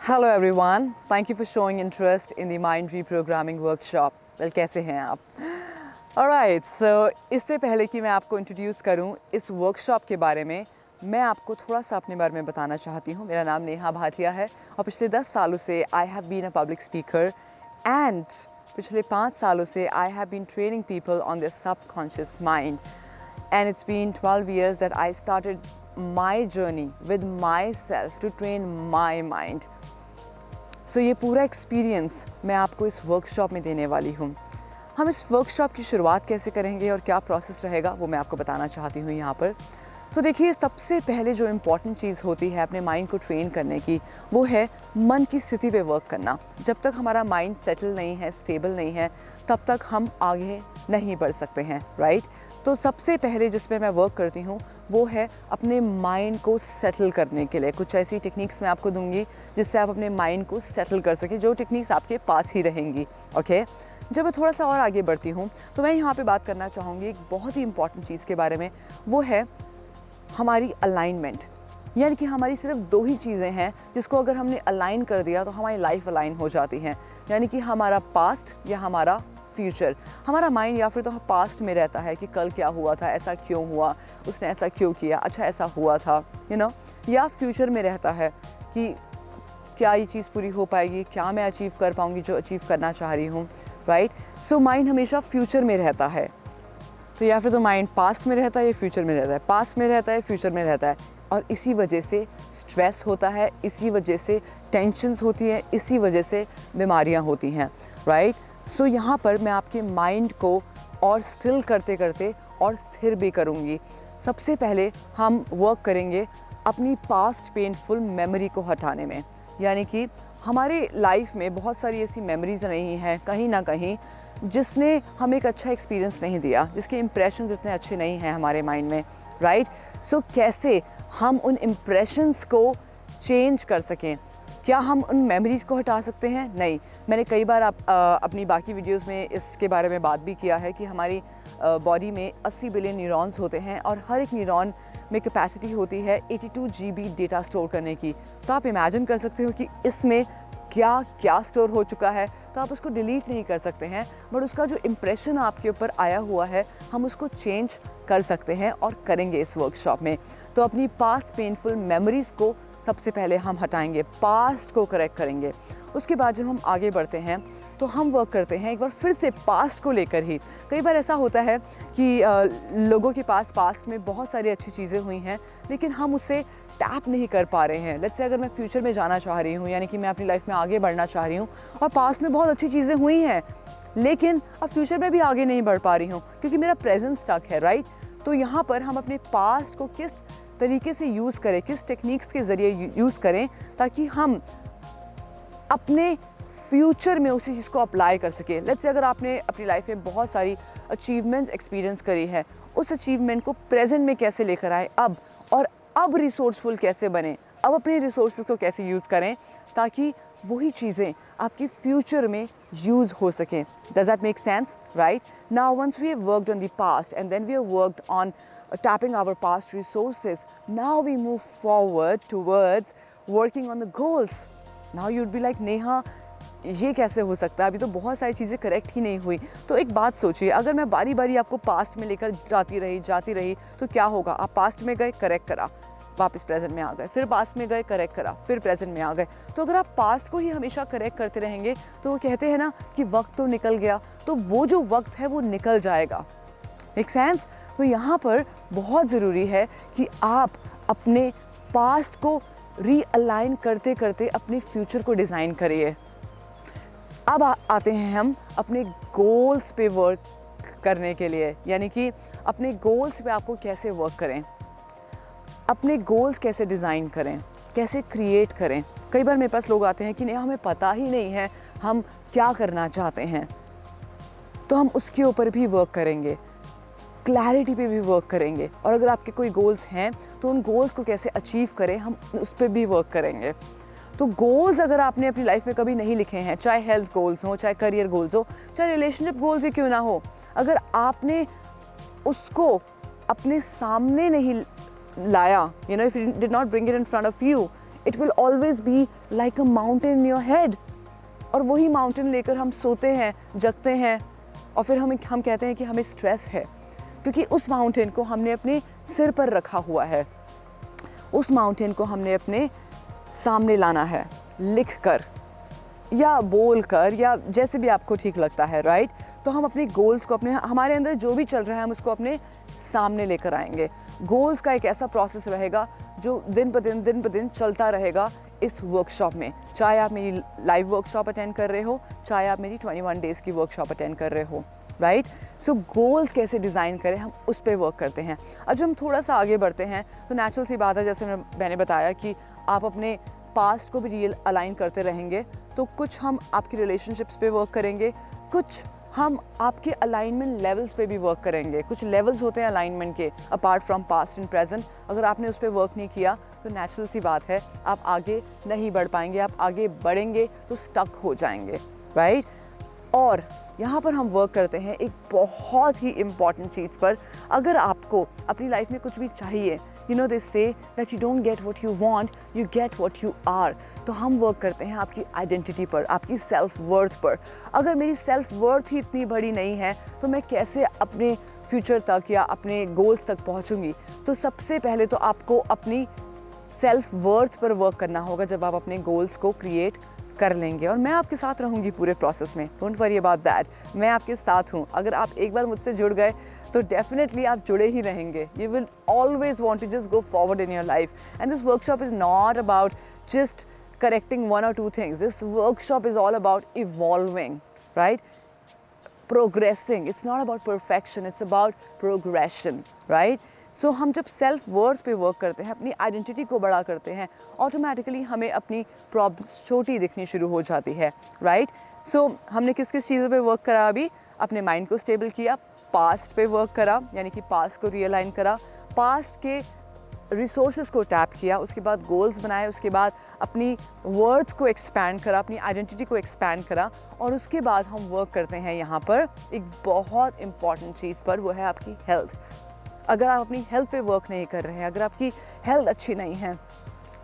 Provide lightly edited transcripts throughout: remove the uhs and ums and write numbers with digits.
Hello everyone, thank you for showing interest in the Mind Reprogramming workshop. Well, कैसे हैं आप? Alright, so इससे पहले कि मैं आपको इंट्रोड्यूस करूं इस वर्कशॉप के बारे में, मैं आपको थोड़ा सा अपने बारे में बताना चाहती हूं। मेरा नाम नेहा भाटिया है और पिछले 10 सालों से I have been a public speaker and पिछले 5 सालों से I have been training people on their subconscious mind. And it's been 12 years that I started my journey with myself to train my mind. So ये पूरा experience मैं आपको इस workshop में देने वाली हूँ। हम इस वर्कशॉप की शुरुआत कैसे करेंगे और क्या प्रोसेस रहेगा वो मैं आपको बताना चाहती हूँ यहाँ पर। तो देखिए, सबसे पहले जो इम्पॉर्टेंट चीज़ होती है अपने माइंड को ट्रेन करने की, वो है मन की स्थिति पे वर्क करना। जब तक हमारा माइंड सेटल नहीं है, स्टेबल नहीं है, तब तक हम आगे नहीं बढ़ सकते हैं, राइट। तो सबसे पहले जिसमें मैं वर्क करती हूँ वो है अपने माइंड को सेटल करने के लिए। कुछ ऐसी टेक्निक्स मैं आपको दूंगी जिससे आप अपने माइंड को सेटल कर सकें, जो टेक्निक्स आपके पास ही रहेंगी, ओके। जब मैं थोड़ा सा और आगे बढ़ती हूँ तो मैं यहाँ पे बात करना चाहूँगी एक बहुत ही इंपॉर्टेंट चीज़ के बारे में। वो है हमारी अलाइनमेंट। यानी कि हमारी सिर्फ 2 ही चीज़ें हैं जिसको अगर हमने अलाइन कर दिया तो हमारी लाइफ अलाइन हो जाती है। यानी कि हमारा पास्ट या हमारा फ्यूचर। हमारा माइंड या फिर तो पास्ट में रहता है कि कल क्या हुआ था, ऐसा क्यों हुआ, उसने ऐसा क्यों किया, अच्छा ऐसा हुआ था, या फ्यूचर में रहता है कि क्या ये चीज़ पूरी हो पाएगी, क्या मैं अचीव कर पाऊँगी जो अचीव करना चाह रही हूँ, राइट। सो माइंड हमेशा फ्यूचर में रहता है। तो या फिर तो माइंड पास्ट में रहता है या फ्यूचर में रहता है, पास्ट में रहता है, फ्यूचर में रहता है। और इसी वजह से स्ट्रेस होता है, इसी वजह से टेंशन्स होती है, इसी वजह से बीमारियां होती हैं, राइट। सो यहाँ पर मैं आपके माइंड को और स्टिल करते करते और स्थिर भी करूँगी। सबसे पहले हम वर्क करेंगे अपनी पास्ट पेनफुल मेमोरी को हटाने में। यानी कि हमारे लाइफ में बहुत सारी ऐसी मेमोरीज रही हैं कहीं ना कहीं जिसने हमें एक अच्छा एक्सपीरियंस नहीं दिया, जिसके इम्प्रेशंस इतने अच्छे नहीं हैं हमारे माइंड में, राइट। सो कैसे हम उन इम्प्रेशंस को चेंज कर सकें? क्या हम उन मेमोरीज़ को हटा सकते हैं? नहीं। मैंने कई बार अपनी बाकी वीडियोस में इसके बारे में बात भी किया है कि हमारी बॉडी में 80 बिलियन न्यूरॉन्स होते हैं और हर एक न्यूरॉन में कैपेसिटी होती है 82 GB डेटा स्टोर करने की। तो आप इमेजिन कर सकते हो कि इसमें क्या क्या स्टोर हो चुका है। तो आप उसको डिलीट नहीं कर सकते हैं, बट उसका जो इम्प्रेशन आपके ऊपर आया हुआ है हम उसको चेंज कर सकते हैं और करेंगे इस वर्कशॉप में। तो अपनी पास्ट पेनफुल मेमोरीज़ को सबसे पहले हम हटाएंगे, पास्ट को करेक्ट करेंगे। उसके बाद जब हम आगे बढ़ते हैं तो हम वर्क करते हैं एक बार फिर से पास्ट को लेकर ही। कई बार ऐसा होता है कि लोगों के पास पास्ट में बहुत सारी अच्छी चीज़ें हुई हैं लेकिन हम उसे टैप नहीं कर पा रहे हैं। लेट्स से अगर मैं फ्यूचर में जाना चाह रही हूँ, यानी कि मैं अपनी लाइफ में आगे बढ़ना चाह रही हूँ और पास्ट में बहुत अच्छी चीज़ें हुई हैं लेकिन अब फ्यूचर में भी आगे नहीं बढ़ पा रही हूँ क्योंकि मेरा प्रेजेंट स्टक है, राइट। तो यहाँ पर हम अपने पास्ट को किस तरीके से यूज़ करें, किस टेक्निक्स के ज़रिए यूज़ करें ताकि हम अपने फ्यूचर में उसी चीज़ को अप्लाई कर सके। लेट्स से अगर आपने अपनी लाइफ में बहुत सारी अचीवमेंट्स एक्सपीरियंस करी है, उस अचीवमेंट को प्रेजेंट में कैसे लेकर आए अब, और अब रिसोर्सफुल कैसे बने, अब अपने रिसोर्सेज को कैसे यूज़ करें ताकि वही चीज़ें आपके फ्यूचर में यूज़ हो सकें। Does that make sense, right. Now once we have worked on the past and then we have worked on tapping our past resources, now we move forward towards working on the goals. Now you'd be like, Neha ये कैसे हो सकता है, अभी तो बहुत सारी चीज़ें करेक्ट ही नहीं हुई। तो एक बात सोचिए, अगर मैं बारी बारी आपको पास्ट में लेकर जाती रही तो क्या होगा? आप पास्ट में गए, करेक्ट करा, वापस प्रेजेंट में आ गए, फिर पास्ट में गए, करेक्ट करा, फिर प्रेजेंट में आ गए। तो अगर आप पास्ट को ही हमेशा करेक्ट करते रहेंगे तो वो कहते हैं ना कि वक्त तो निकल गया, तो वो जो वक्त है वो निकल जाएगा। Make sense? तो यहाँ पर बहुत ज़रूरी है कि आप अपने पास्ट को रीअलाइन करते करते अपने फ्यूचर को डिज़ाइन करिए। अब आते हैं हम अपने गोल्स पे वर्क करने के लिए। यानी कि अपने गोल्स पे आपको कैसे वर्क करें, अपने गोल्स कैसे डिज़ाइन करें, कैसे क्रिएट करें। कई बार मेरे पास लोग आते हैं कि नहीं, हमें पता ही नहीं है हम क्या करना चाहते हैं, तो हम उसके ऊपर भी वर्क करेंगे, क्लैरिटी पे भी वर्क करेंगे। और अगर आपके कोई गोल्स हैं तो उन गोल्स को कैसे अचीव करें, हम उस पर भी वर्क करेंगे। तो गोल्स अगर आपने अपनी लाइफ में कभी नहीं लिखे हैं, चाहे हेल्थ गोल्स हो, चाहे करियर गोल्स हो, चाहे रिलेशनशिप गोल्स ही क्यों ना हो, अगर आपने उसको अपने सामने नहीं लाया, if you did not bring it in front of you, it will always be like a mountain in your head. और वही माउंटेन लेकर हम सोते हैं, जगते हैं, और फिर हम कहते हैं कि हमें स्ट्रेस है, क्योंकि उस माउंटेन को हमने अपने सिर पर रखा हुआ है। उस माउंटेन को हमने अपने सामने लाना है, लिख कर या बोल कर, या जैसे भी आपको ठीक लगता है, राइट। तो हम अपने गोल्स को, अपने हमारे अंदर जो भी चल रहा है, हम उसको अपने सामने लेकर आएंगे। गोल्स का एक ऐसा प्रोसेस रहेगा जो दिन ब दिन चलता रहेगा इस वर्कशॉप में। चाहे आप मेरी लाइव वर्कशॉप अटेंड कर रहे हो, चाहे आप मेरी 21 डेज़ की वर्कशॉप अटेंड कर रहे हो, राइट। सो गोल्स कैसे डिज़ाइन करें, हम उस पर वर्क करते हैं। अब जब हम थोड़ा सा आगे बढ़ते हैं तो नेचुरल सी बात है, जैसे मैंने बताया कि आप अपने पास्ट को भी रियल अलाइन करते रहेंगे, तो कुछ हम आपकी रिलेशनशिप्स पे वर्क करेंगे, कुछ हम आपके अलाइनमेंट लेवल्स पे भी वर्क करेंगे। कुछ लेवल्स होते हैं अलाइनमेंट के, apart from past and present. अगर आपने उस पर वर्क नहीं किया तो नेचुरल सी बात है, आप आगे नहीं बढ़ पाएंगे। आप आगे बढ़ेंगे तो स्टक हो जाएंगे, राइट। और यहाँ पर हम वर्क करते हैं एक बहुत ही इम्पॉर्टेंट चीज़ पर। अगर आपको अपनी लाइफ में कुछ भी चाहिए, you know they say that you don't get what you want, you get what you are। तो हम वर्क करते हैं आपकी आइडेंटिटी पर, आपकी सेल्फ वर्थ पर। अगर मेरी सेल्फ वर्थ ही इतनी बड़ी नहीं है तो मैं कैसे अपने फ्यूचर तक या अपने गोल्स तक पहुंचूंगी। तो सबसे पहले तो आपको अपनी सेल्फ वर्थ पर वर्क करना होगा जब आप अपने गोल्स को क्रिएट कर लेंगे। और मैं आपके साथ रहूंगी पूरे प्रोसेस में, डोंट वरी अबाउट दैट। मैं आपके साथ हूँ। अगर आप एक बार मुझसे जुड़ गए तो डेफिनेटली आप जुड़े ही रहेंगे। You will always want to just go forward in your life. And this workshop is not about just correcting one और two things. This workshop is all about evolving, right, progressing. It's not about perfection, it's about progression, right. So हम जब self worth पे work करते हैं, अपनी identity को बड़ा करते हैं, ऑटोमेटिकली हमें अपनी प्रॉब्लम्स छोटी दिखनी शुरू हो जाती है, राइट। सो हमने किस किस चीज़ों पे वर्क करा अभी? अपने माइंड को स्टेबल किया, पास्ट पे वर्क करा, यानी कि पास्ट को रियलाइन करा, पास्ट के रिसोर्सेज को टैप किया, उसके बाद गोल्स बनाए, उसके बाद अपनी वर्थ को एक्सपैंड करा, अपनी आइडेंटिटी को एक्सपैंड करा, और उसके बाद हम वर्क करते हैं यहाँ पर एक बहुत इंपॉर्टेंट चीज़ पर, वो है आपकी हेल्थ। अगर आप अपनी हेल्थ पे वर्क नहीं कर रहे हैं, अगर आपकी हेल्थ अच्छी नहीं है,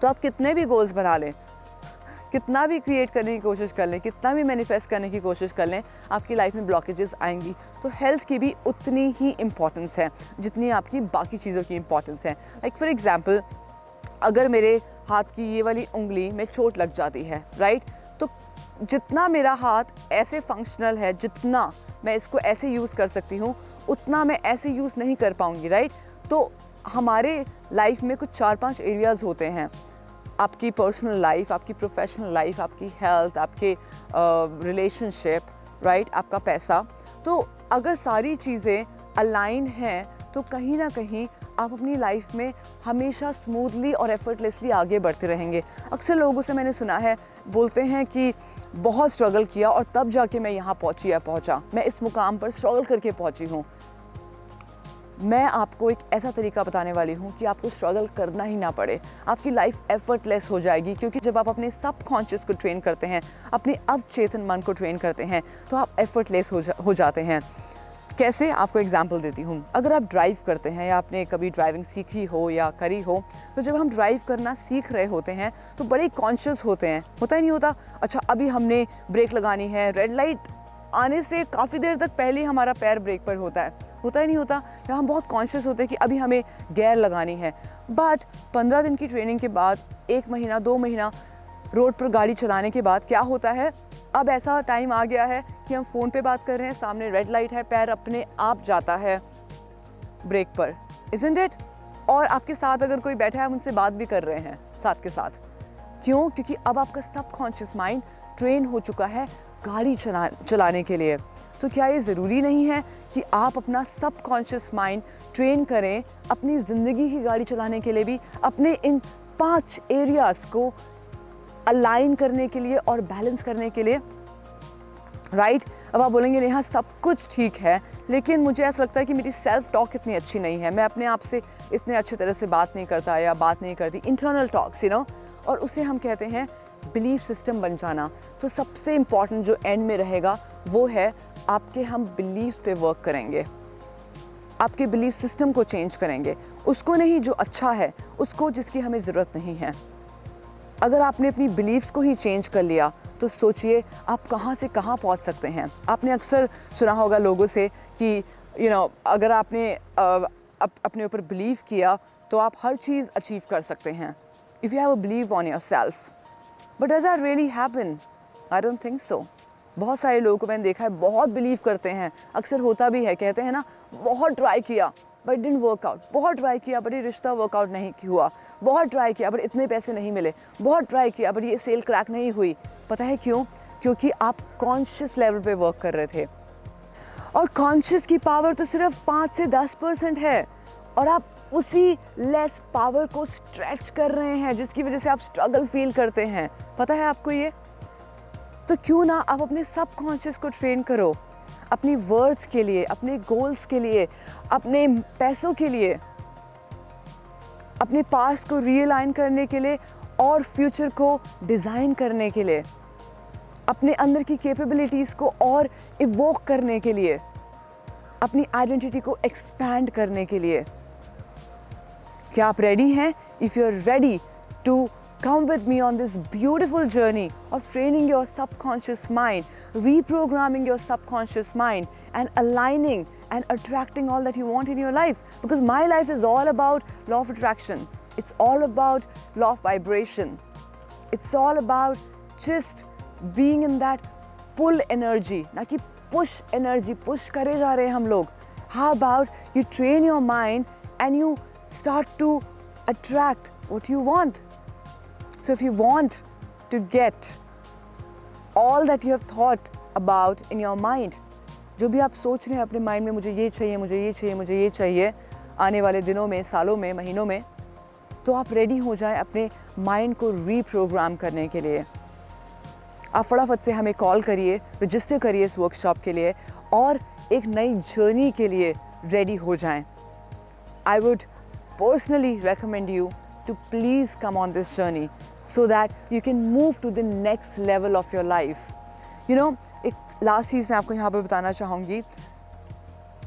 तो आप कितने भी गोल्स बना लें, कितना भी क्रिएट करने की कोशिश कर लें, कितना भी मैनिफेस्ट करने की कोशिश कर लें, आपकी लाइफ में ब्लॉकेजेस आएंगी। तो हेल्थ की भी उतनी ही इम्पॉर्टेंस है जितनी आपकी बाकी चीज़ों की इम्पॉर्टेंस है। लाइक फॉर एग्जाम्पल, अगर मेरे हाथ की ये वाली उंगली में चोट लग जाती है, राइट, तो जितना मेरा हाथ ऐसे फंक्शनल है, जितना मैं इसको ऐसे यूज़ कर सकती हूँ, उतना मैं ऐसे यूज़ नहीं कर पाऊँगी, राइट। तो हमारे लाइफ में कुछ 4-5 एरियाज़ होते हैं, आपकी पर्सनल लाइफ, आपकी प्रोफेशनल लाइफ, आपकी हेल्थ, आपके रिलेशनशिप, राइट, आपका पैसा। तो अगर सारी चीज़ें अलाइन हैं तो कहीं ना कहीं आप अपनी लाइफ में हमेशा स्मूथली और एफर्टलेसली आगे बढ़ते रहेंगे। अक्सर लोगों से मैंने सुना है, बोलते हैं कि बहुत स्ट्रगल किया और तब जाके मैं यहाँ पहुँची या पहुँचा, मैं इस मुकाम पर स्ट्रगल करके पहुँची हूँ। मैं आपको एक ऐसा तरीका बताने वाली हूँ कि आपको स्ट्रगल करना ही ना पड़े, आपकी लाइफ एफर्टलेस हो जाएगी। क्योंकि जब आप अपने सबकॉन्शियस को ट्रेन करते हैं, अपने अवचेतन मन को ट्रेन करते हैं, तो आप एफर्टलेस हो जाते हैं। कैसे? आपको एग्जांपल देती हूँ। अगर आप ड्राइव करते हैं या आपने कभी ड्राइविंग सीखी हो या करी हो, तो जब हम ड्राइव करना सीख रहे होते हैं तो बड़े कॉन्शियस होते हैं, होता ही नहीं होता, अच्छा अभी हमने ब्रेक लगानी है, रेड लाइट आने से काफ़ी देर तक पहले हमारा पैर ब्रेक पर होता है, होता ही नहीं होता। या हम बहुत कॉन्शियस होते हैं कि अभी हमें गियर लगानी है। बट 15 दिन की ट्रेनिंग के बाद, 1 महीना 2 महीना रोड पर गाड़ी चलाने के बाद क्या होता है, अब ऐसा टाइम आ गया है कि हम फ़ोन पे बात कर रहे हैं, सामने रेड लाइट है, पैर अपने आप जाता है ब्रेक पर, इज़न्ट इट? और आपके साथ अगर कोई बैठा है, हम उनसे बात भी कर रहे हैं साथ के साथ। क्यों? क्योंकि अब आपका सबकॉन्शियस माइंड ट्रेन हो चुका है गाड़ी चलाने के लिए। तो क्या ये ज़रूरी नहीं है कि आप अपना सबकॉन्शियस माइंड ट्रेन करें अपनी ज़िंदगी की गाड़ी चलाने के लिए भी, अपने इन 5 एरियाज़ को अलाइन करने के लिए और बैलेंस करने के लिए, राइट? अब आप बोलेंगे नेहा सब कुछ ठीक है, लेकिन मुझे ऐसा लगता है कि मेरी सेल्फ टॉक इतनी अच्छी नहीं है, मैं अपने आप से इतने अच्छी तरह से बात नहीं करता या बात नहीं करती, इंटरनल टॉक्स, यू नो, और उसे हम कहते हैं बिलीफ सिस्टम बन जाना। तो सबसे इम्पॉर्टेंट जो एंड में रहेगा वो है आपके हम बिलीव्स पे वर्क करेंगे, आपके बिलीफ सिस्टम को चेंज करेंगे, उसको नहीं जो अच्छा है, उसको जिसकी हमें ज़रूरत नहीं है, अगर आपने अपनी बिलीव्स को ही चेंज कर लिया तो सोचिए आप कहाँ से कहाँ पहुँच सकते हैं। आपने अक्सर सुना होगा लोगों से कि अगर आपने अपने ऊपर बिलीव किया तो आप हर चीज़ अचीव कर सकते हैं। If you have a believe on your self, but does that really happen? I don't think so. बहुत सारे लोगों को मैंने देखा है बहुत बिलीव करते हैं, अक्सर होता भी है, कहते हैं ना बहुत ट्राई किया but it didn't work out, बहुत ट्राई किया बट ये रिश्ता वर्कआउट नहीं हुआ, बहुत ट्राई किया बट इतने पैसे नहीं मिले, बहुत ट्राई किया बट ये सेल क्रैक नहीं हुई। पता है क्यों? क्योंकि आप कॉन्शियस लेवल पे वर्क कर रहे थे, और कॉन्शियस की पावर तो सिर्फ 5 से 10% है, और आप उसी लेस पावर को स्ट्रेच कर रहे हैं जिसकी वजह से आप स्ट्रगल फील करते हैं। पता है आपको ये? तो क्यों ना आप अपने सबकॉन्शियस को ट्रेन करो, अपनी वर्ड्स के लिए, अपने गोल्स के लिए, अपने पैसों के लिए, अपने पास्ट को रीअलाइन करने के लिए और फ्यूचर को डिज़ाइन करने के लिए, अपने अंदर की कैपेबिलिटीज़ को और इवोक करने के लिए, अपनी आइडेंटिटी को एक्सपैंड करने के लिए। क्या आप रेडी हैं? If you are ready to come with me on this beautiful journey of training your subconscious mind, reprogramming your subconscious mind, and aligning and attracting all that you want in your life. Because my life is all about law of attraction. It's all about law of vibration. It's all about just being in that pull energy, ना कि push energy, push करे जा रहे हैं हम लोग. How about you train your mind and you start to attract what you want? So if you want to get all that you have thought about in your mind, जो भी आप सोच रहे हैं अपने माइंड में, मुझे ये चाहिए, मुझे ये चाहिए, मुझे ये चाहिए, आने वाले दिनों में, सालों में, महीनों में, तो आप रेडी हो जाएं अपने माइंड को रीप्रोग्राम करने के लिए। आप फटाफट से हमें कॉल करिए, रजिस्टर करिए इस वर्कशॉप के लिए और एक नई जर्नी के लिए रेडी हो जाएं। I would personally recommend you to please come on this journey so that you can move to the next level of your life. एक लास्ट चीज़ मैं आपको यहाँ पर बताना चाहूँगी।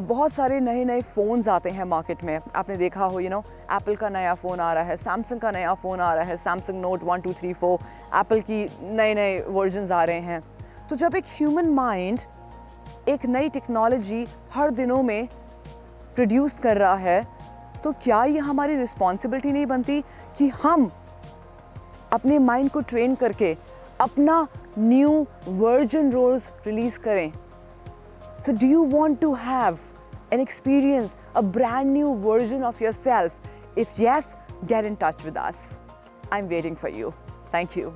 बहुत सारे नए नए फ़ोन्स आते हैं मार्केट में, आपने देखा हो एप्पल का नया फ़ोन आ रहा है, सैमसंग का नया फ़ोन आ रहा है, सैमसंग नोट 1 2 3 4, एप्पल की नए वर्जन्स आ रहे हैं। तो जब एक ह्यूमन माइंड एक नई टेक्नोलॉजी हर दिनों में प्रोड्यूस कर रहा है, तो क्या ये हमारी रिस्पॉन्सिबिलिटी नहीं बनती कि हम अपने माइंड को ट्रेन करके अपना न्यू वर्जन रोज रिलीज करें? So do you want to have an experience a brand new version of yourself? If yes, get in touch with us. I am waiting for you. Thank you.